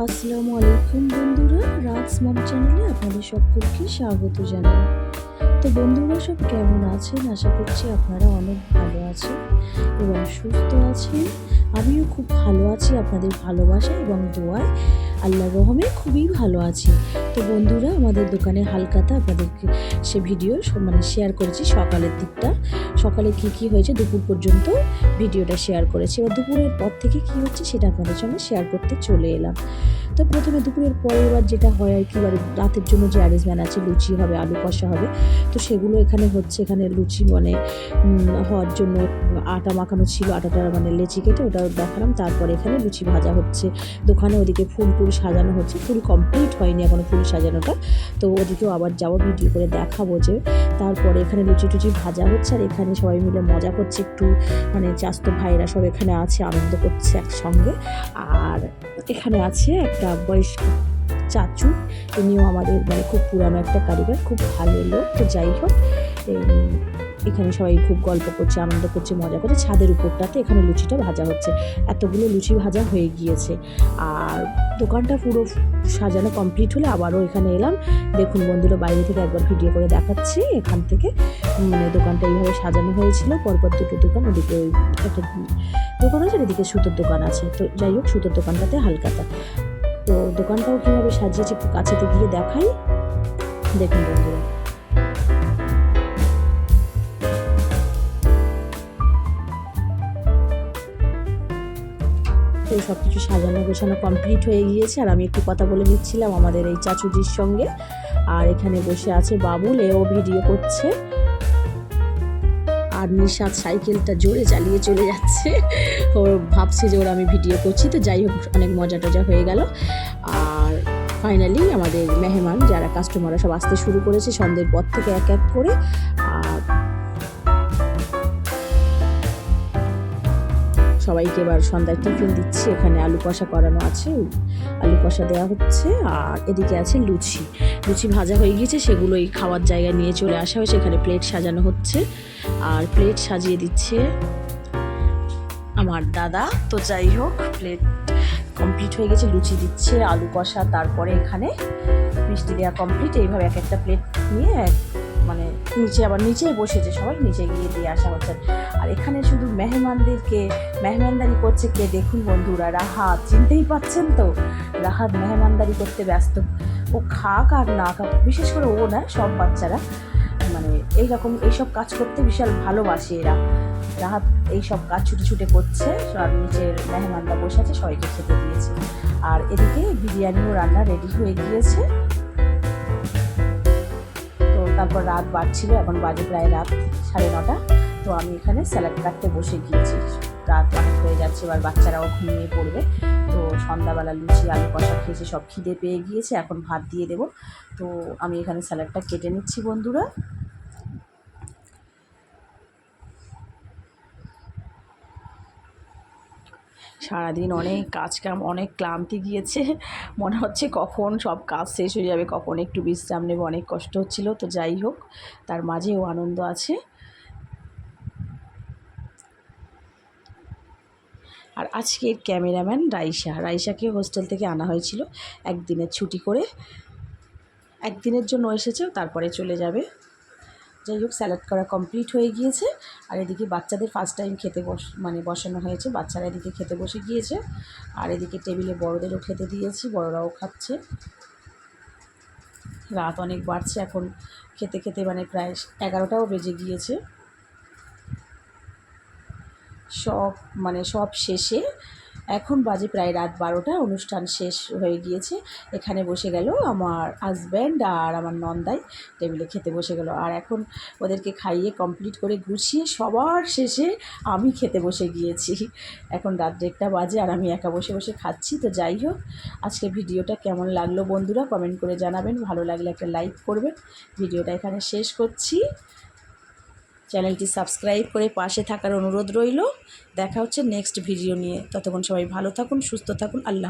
আসসালামু আলাইকুম বন্ধুরা, রাজ মম চ্যানেলে আপনাদের সকলকে স্বাগত জানাই। তো বন্ধুরা সব কেমন আছেন? আশা করছি আপনারা অনেক ভালো আছেন এবং সুস্থ আছেন। আমিও খুব ভালো আছি, আপনাদের ভালোবাসা এবং দোয়ায় আল্লাহর রহমে খুবই ভালো আছি। তো বন্ধুরা, আমাদের দোকানে হালকাতা আপনাদেরকে সে ভিডিও শেয়ার করেছি সকালের দিকটা। সকালে কি হয়েছে দুপুর পর্যন্ত ভিডিওটা শেয়ার করেছি, এবার দুপুরের পর থেকে কি হচ্ছে সেটা আপনাদের সঙ্গে শেয়ার করতে চলে এলাম। তো প্রথমে দুপুরের পরে এবার যেটা হয় আর কি, রাতের জন্য যে অ্যারেঞ্জমেন্ট আছে, লুচি হবে, আলু কষা হবে, তো সেগুলো এখানে হচ্ছে। এখানে লুচি হওয়ার জন্য আটা মাখানো ছিল, আটাটা লেচি কেটে ওটা দেখালাম। তারপরে এখানে লুচি ভাজা হচ্ছে, দোকানে ওদিকে ফুল সাজানো হচ্ছে, ফুল কমপ্লিট হয়নি এখনো ফুল সাজানোটা, তো ওদিকেও আবার যাবো ভিডিও করে দেখাবো যে। তারপরে এখানে লুচি টুচি ভাজা হচ্ছে আর এখানে সবাই মিলে মজা করছে, একটু চাস্তো ভাইরা সব এখানে আছে, আনন্দ করছে একসঙ্গে। আর এখানে আছে একটা বয়স্ক চাচু, ইনিও আমাদের খুব পুরানো একটা কারিগর, খুব ভালো লোক। তো যাই হোক, এখানে সবাই খুব গল্প করছে, আনন্দ করছে, মজা করছে। ছাদের উপরটাতে এখানে লুচিটা ভাজা হচ্ছে, এতগুলো লুচি ভাজা হয়ে গিয়েছে। আর দোকানটা পুরো সাজানো কমপ্লিট হলে আবারও এখানে এলাম। দেখুন বন্ধুরা, বাইরে থেকে একবার ভিডিও করে দেখাচ্ছি। এখান থেকে দোকানটা এইভাবে সাজানো হয়েছিল, পরপর দুটো দোকান, ওদিকে একটা দোকান আছে, এদিকে সুতোর দোকান আছে। তো যাই হোক, সুতোর দোকানটাতে হালকাতা। তো দোকানটাও কীভাবে সাজিয়েছে একটু কাছেতে গিয়ে দেখাই। দেখুন বন্ধুরা, তো সব কিছু সাজানো গোছানো কমপ্লিট হয়ে গিয়েছে। আর আমি একটু কথা বলে নিচ্ছিলাম আমাদের এই চাচুজির সঙ্গে। আর এখানে বসে আছে বাবুল, এও ভিডিও করছে। আর নিশাদ সাইকেলটা জোরে চালিয়ে চলে যাচ্ছে, ওর ভাবছে যে ওরা আমি ভিডিও করছি। তো যাই হোক, অনেক মজা টজা হয়ে গেল। আর ফাইনালি আমাদের মেহমান যারা কাস্টমাররা সব আসতে শুরু করেছে সন্ধ্যের পর থেকে এক এক করে। আর সবাইকে এবার সন্ধ্যায় টিফিন দিচ্ছি। এখানে আলু কষা করানো আছে, আলু কষা দেওয়া হচ্ছে। আর এদিকে আছে লুচি, লুচি ভাজা হয়ে গিয়েছে, সেগুলোই খাওয়ার জায়গায় নিয়ে চলে আসা হয়েছে। এখানে প্লেট সাজানো হচ্ছে আর প্লেট সাজিয়ে দিচ্ছে আমার দাদা। তো যাই হোক, প্লেট কমপ্লিট হয়ে গেছে, লুচি দিচ্ছে, আলু কষা, তারপরে এখানে মিষ্টি দেওয়া কমপ্লিট। এইভাবে এক একটা প্লেট নিয়ে নিচে আবার নিচেই বসেছে, সবাই নিচে গিয়ে দিয়ে আসা হচ্ছে। আর এখানে শুধু মেহমানদারি করছে কে দেখুন বন্ধুরা, রাহাত, চিনতেই পাচ্ছেন তো, রাহাত মেহমানদারি করতে ব্যস্ত। ও খাক আর না খাক, বিশেষ করে ও না, সব বাচ্চারা এইসব কাজ করতে বিশাল ভালোবাসে এরা। রাহাত এইসব কাজ ছুটে করছে, আর নিচের মেহমানরা বসে আছে, সবাইকে খেতে দিয়েছে। আর এদিকে বিরিয়ানিও রান্না রেডি হয়ে গিয়েছে। তো তারপর রাত বাড়ছিল, এখন বাজে প্রায় রাত 9:30। তো আমি এখানে স্যালাড কাটতে বসে গিয়েছি, রাত অনেক হয়ে যাচ্ছে, এবার বাচ্চারাও ঘুমিয়ে পড়বে। তো সন্ধ্যাবেলা লুচি আলু কষা খেয়েছে, সব খিদে পেয়ে গিয়েছে, এখন ভাত দিয়ে দেবো। তো আমি এখানে স্যালাডটা কেটে নিচ্ছি বন্ধুরা। সারাদিন অনেক কাজকাম, অনেক ক্লান্তি গিয়েছে, মনে হচ্ছে কখন সব কাজ শেষ হয়ে যাবে, কখন একটু বিশ্রাম নেব, অনেক কষ্ট হচ্ছিল। তো যাই হোক, তার মাঝেও আনন্দ আছে। আর আজকের ক্যামেরাম্যান রাইসাকে হোস্টেল থেকে আনা হয়েছিল একদিনের ছুটি করে, একদিনের জন্য এসেছে, তারপরে চলে যাবে। যাই হোক, স্যালাড করা কমপ্লিট হয়ে গিয়েছে। আর এদিকে বাচ্চাদের ফার্স্ট টাইম খেতে বসানো হয়েছে, বাচ্চারা এদিকে খেতে বসে গিয়েছে। আর এদিকে টেবিলে বড়োদেরও খেতে দিয়েছি, বড়োরাও খাচ্ছে। রাত অনেক বাড়ছে, এখন খেতে খেতে প্রায় 11টাও বেজে গিয়েছে। সব শেষে এখন বাজে প্রায় রাত 12টা, অনুষ্ঠান শেষ হয়ে গিয়েছে। এখানে বসে গেল আমার হাজব্যান্ড আর আমার নন্দাই, টেবিলে খেতে বসে গেল। আর এখন ওদেরকে খাইয়ে কমপ্লিট করে গুছিয়ে সবার শেষে আমি খেতে বসে গিয়েছি। এখন রাত 1টা বাজে আর আমি একা বসে বসে খাচ্ছি। তো যাই হোক, আজকে ভিডিওটা কেমন লাগলো বন্ধুরা কমেন্ট করে জানাবেন, ভালো লাগলে একটা লাইক করবেন। ভিডিওটা এখানে শেষ করছি। চ্যানেলটি সাবস্ক্রাইব করে পাশে থাকার অনুরোধ রইল। দেখা হচ্ছে নেক্সট ভিডিও নিয়ে, ততক্ষণ সবাই ভালো থাকুন, সুস্থ থাকুন, আল্লাহ।